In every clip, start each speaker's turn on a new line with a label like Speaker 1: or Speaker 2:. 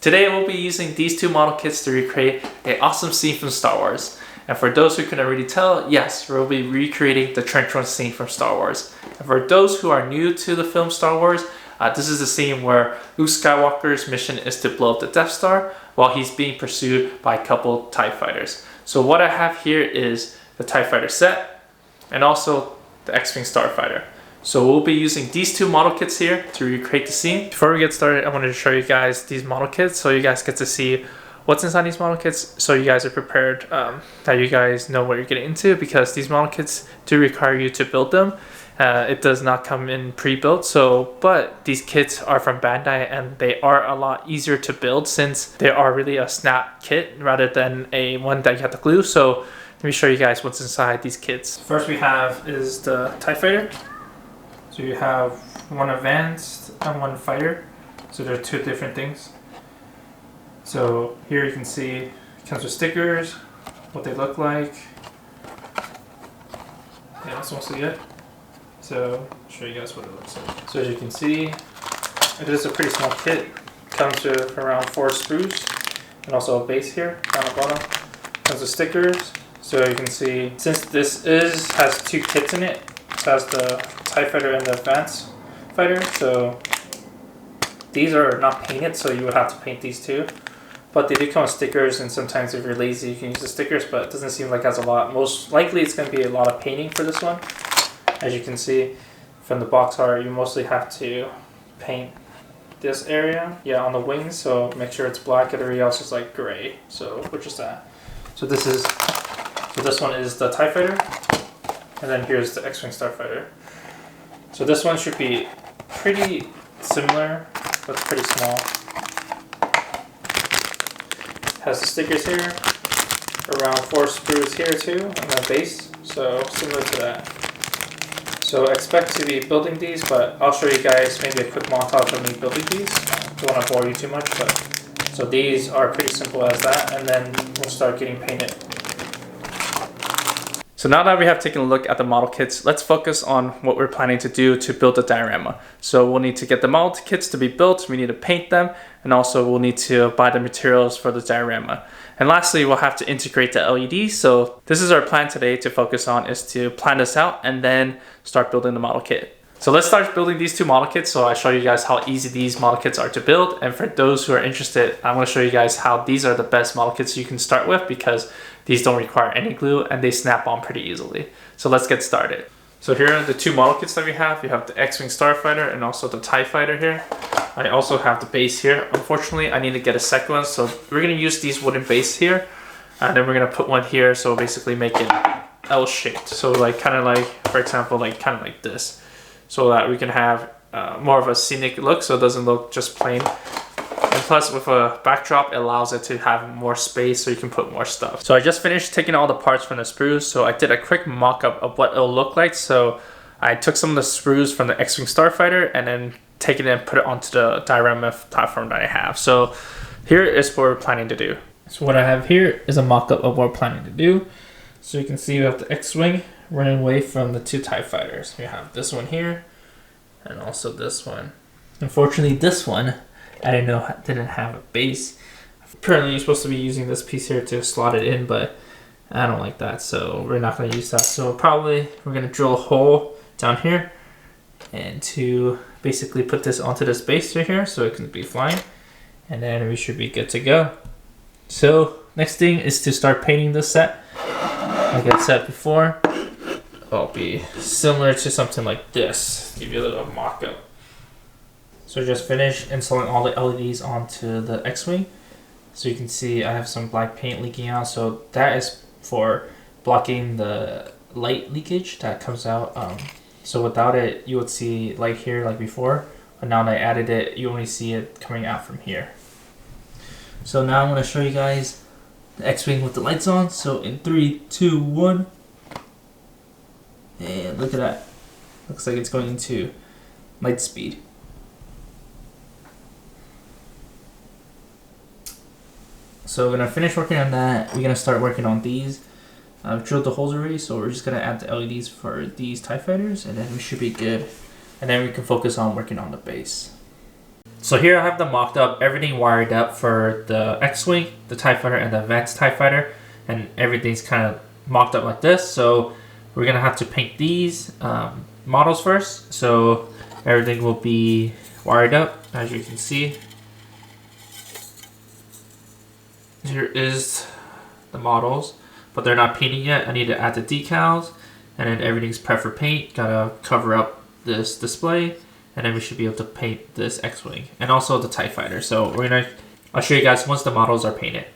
Speaker 1: Today we'll be using these two model kits to recreate an awesome scene from Star Wars. And for those who couldn't already tell, yes, we'll be recreating the trench run scene from Star Wars. And for those who are new to the film Star Wars, this is the scene where Luke Skywalker's mission is to blow up the Death Star while he's being pursued by a couple TIE fighters. So what I have here is the TIE fighter set and also the X-Wing starfighter. So we'll be using these two model kits here to recreate the scene. Before we get started, I wanted to show you guys these model kits so you guys get to see what's inside these model kits, so you guys are prepared, that you guys know what you're getting into, because these model kits do require you to build them. It does not come in pre-built, but these kits are from Bandai and they are a lot easier to build since they are really a snap kit rather than a one that you have to glue. So let me show you guys what's inside these kits. First we have is the TIE fighter. So you have one advanced and one fighter. So they're two different things. So here you can see it comes with stickers, what they look like. Yeah, that's mostly it. So I'll show you guys what it looks like. So as you can see, it is a pretty small kit. It comes with around 4 screws and also a base here on the bottom. It comes with stickers. So you can see, since this has 2 kits in it, it has the TIE fighter and the advanced fighter. So these are not painted, so you would have to paint these too. But they do come with stickers, and sometimes if you're lazy you can use the stickers, but it doesn't seem like it has a lot. Most likely it's going to be a lot of painting for this one. As you can see from the box art, you mostly have to paint this area, on the wings, so make sure it's black. Everything else is like gray, so which is that. So this one is the TIE fighter, and then here's the X-Wing starfighter. So this one should be pretty similar, but it's pretty small. Has the stickers here, around 4 screws here too, on the base, so similar to that. So expect to be building these, but I'll show you guys maybe a quick montage of me building these. Don't want to bore you too much, but so these are pretty simple as that, and then we'll start getting painted. So now that we have taken a look at the model kits, let's focus on what we're planning to do to build the diorama. So we'll need to get the model kits to be built, we need to paint them, and also we'll need to buy the materials for the diorama. And lastly, we'll have to integrate the LEDs. So this is our plan today to focus on, is to plan this out and then start building the model kit. So let's start building these two model kits. So I show you guys how easy these model kits are to build. And for those who are interested, I'm going to show you guys how these are the best model kits you can start with, because these don't require any glue and they snap on pretty easily. So let's get started. So here are the two model kits that we have. You have the X-Wing starfighter and also the TIE fighter here. I also have the base here. Unfortunately, I need to get a second one. So we're going to use these wooden base here. And then we're going to put one here. So basically make it L-shaped. So kind of like, for example, kind of like this. So that we can have more of a scenic look, so it doesn't look just plain. And plus, with a backdrop, it allows it to have more space so you can put more stuff. So I just finished taking all the parts from the sprues, so I did a quick mock-up of what it'll look like. So I took some of the sprues from the X-Wing starfighter and then taken it and put it onto the diorama platform that I have. So here is what we're planning to do. So what I have here is a mock-up of what we're planning to do. So you can see we have the X-Wing running away from the 2 TIE fighters. We have this one here and also this one. Unfortunately, this one I didn't have a base. Apparently you're supposed to be using this piece here to slot it in, but I don't like that, so we're not going to use that. So probably we're going to drill a hole down here and to basically put this onto this base right here so it can be flying, and then we should be good to go. So next thing is to start painting this set. Like I said before, it'll be similar to something like this. Give you a little mock-up. So just finished installing all the LEDs onto the X-Wing. So you can see I have some black paint leaking out. So that is for blocking the light leakage that comes out. So without it, you would see light here like before. But now that I added it, you only see it coming out from here. So now I'm going to show you guys the X-Wing with the lights on. So in 3, 2, 1. And look at that. Looks like it's going into light speed. So we're gonna finish working on that. We're gonna start working on these. I've drilled the holes already, so we're just gonna add the LEDs for these TIE fighters, and then we should be good. And then we can focus on working on the base. So here I have them mocked up, everything wired up for the X-Wing, the TIE Fighter, and the Advanced TIE Fighter. And everything's kind of mocked up like this. So we're going to have to paint these models first. So everything will be wired up, as you can see. Here is the models, but they're not painted yet. I need to add the decals, and then everything's prepped for paint. Gotta cover up this display, and then we should be able to paint this X-Wing and also the TIE Fighter. So I'll show you guys once the models are painted.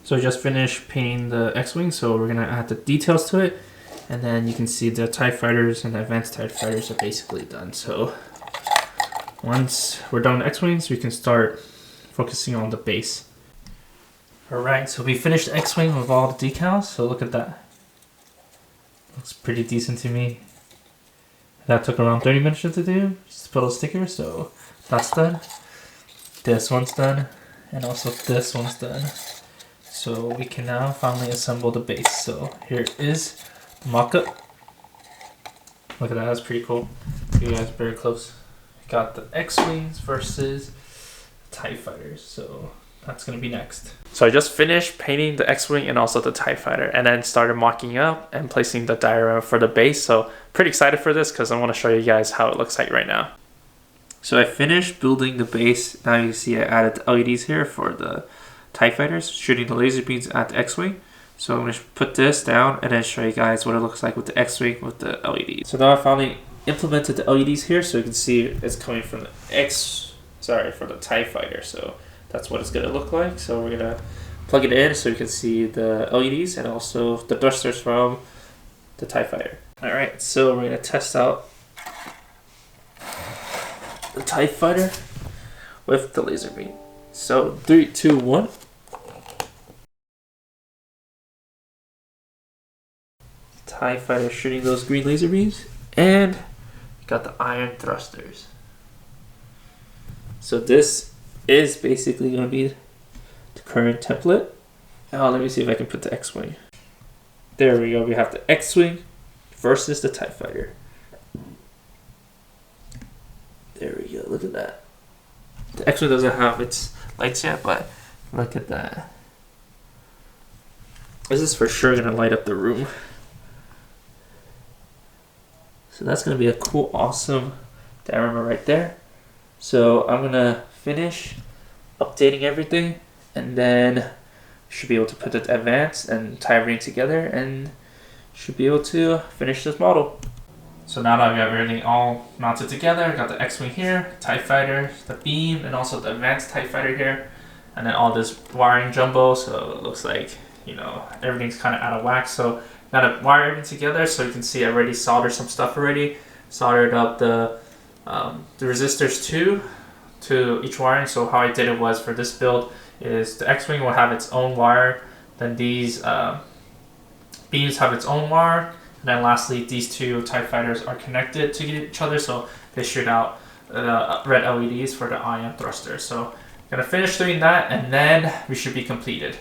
Speaker 1: So I just finished painting the X-Wing, so we're gonna add the details to it, and then you can see the TIE Fighters and the Advanced TIE Fighters are basically done. So once we're done with X-Wings, we can start focusing on the base. Alright, so we finished the X-Wing with all the decals, so look at that. Looks pretty decent to me. That took around 30 minutes to do, just put a sticker, so that's done. This one's done, and also this one's done. So we can now finally assemble the base. So here is the mock-up. Look at that, that's pretty cool. You guys very close. Got the X-Wings versus TIE Fighters, so that's gonna be next. So I just finished painting the X-Wing and also the TIE Fighter, and then started mocking up and placing the diorama for the base. So pretty excited for this because I want to show you guys how it looks like right now. So I finished building the base. Now you can see I added the LEDs here for the TIE Fighters, shooting the laser beams at the X-Wing. So I'm going to put this down and then show you guys what it looks like with the X-Wing with the LEDs. So now I finally implemented the LEDs here, so you can see it's coming from the for the TIE Fighter. So that's what it's going to look like. So we're going to plug it in so you can see the LEDs and also the thrusters from the TIE Fighter. Alright, so we're going to test out the TIE Fighter with the laser beam. So 3, 2, 1. TIE Fighter shooting those green laser beams, and got the iron thrusters. So this is basically going to be the current template. Now let me see if I can put the X-Wing. There we go, we have the X-Wing versus the TIE Fighter. There we go, look at that. The X-Wing doesn't have its lights yet, but look at that. This is for sure going to light up the room. So that's going to be a cool, awesome diorama right there. So I'm going to finish updating everything, and then should be able to put it advanced and tie everything together, and should be able to finish this model. So now that I got everything all mounted together, I got the X-Wing here, TIE Fighter, the beam, and also the advanced TIE Fighter here, and then all this wiring jumbo, so it looks like, you know, everything's kind of out of whack. So gotta wire everything together. So you can see I already soldered some stuff already. Soldered up the resistors to each wiring. So how I did it was, for this build, is the X-Wing will have its own wire, then these beams have its own wire, and then lastly these two TIE Fighters are connected to each other, so they shoot out red LEDs for the ion thruster. So I'm gonna finish doing that, and then we should be completed.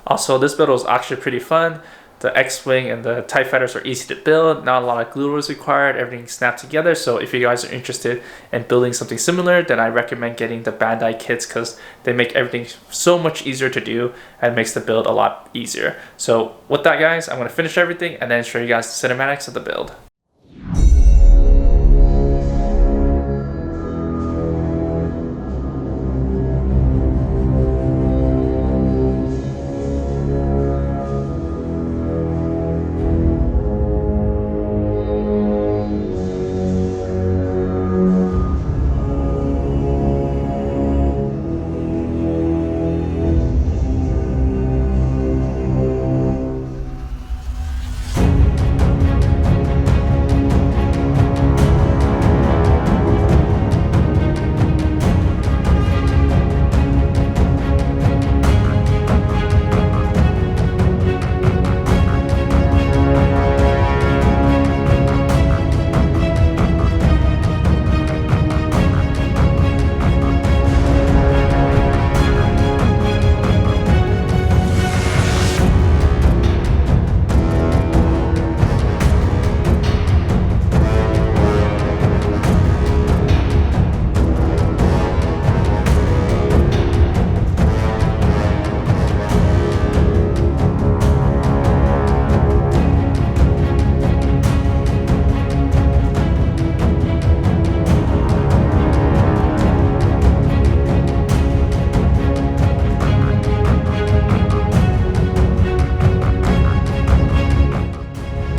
Speaker 1: Also, this build was actually pretty fun. The X-Wing and the TIE Fighters are easy to build, not a lot of glue was required, everything snapped together. So if you guys are interested in building something similar, then I recommend getting the Bandai kits because they make everything so much easier to do and makes the build a lot easier. So with that guys, I'm going to finish everything and then show you guys the cinematics of the build.